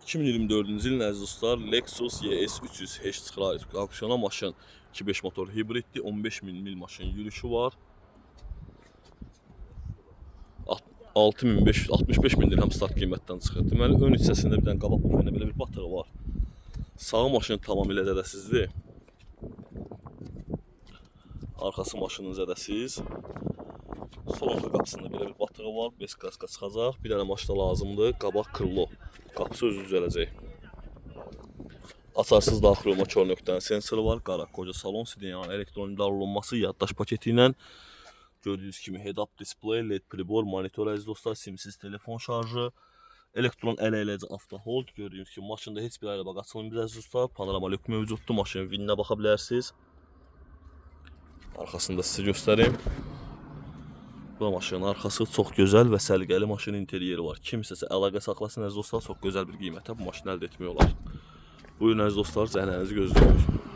2024-cü ilin əziz dostlar, Lexus ES 300 H-Drive opsiyonel maşın, 2.5 motor hibriddir, 15.000 mil maşın yürüyüşü var. 65 min dirhəm start qiymətdən çıxır. Deməli, ön hissəsində bir dənə qabaq buferinə belə bir batığı var. Sağı maşın tamamilə zədəsizdir. Arxası maşının zədəsiz. Solunqa qapısında belə bir batığı var. Bes kraska çıxacaq. Bir dənə maşına lazımdır. Qabaq krilo. Qapısı özü düzələcək. Açarsız daxil olma kör nöqtənin sensoru var. Qara qoca salon sidyanın elektron darlanması yaddaş paketi ilə. Gördüyünüz kimi head-up display, LED pribor, monitor əziz dostlar, simsiz telefon şarjı, elektron ələyləci avtohold. Gördüyünüz kimi maşında heç bir ayrı açılmır əziz dostlar. Panorama lük mövcuddur. Maşının vininə baxa bilərsiniz. Arxasında sizə göstərim. Bu maşının arxası çox gözəl və səliqəli maşın interyeri var. Kimsəsə əlaqə saxlasın əziz dostlar, çox gözəl bir qiymətə bu maşını əldə etmək olar. Buyurun əziz dostlar, səhnənizi gözləyirik.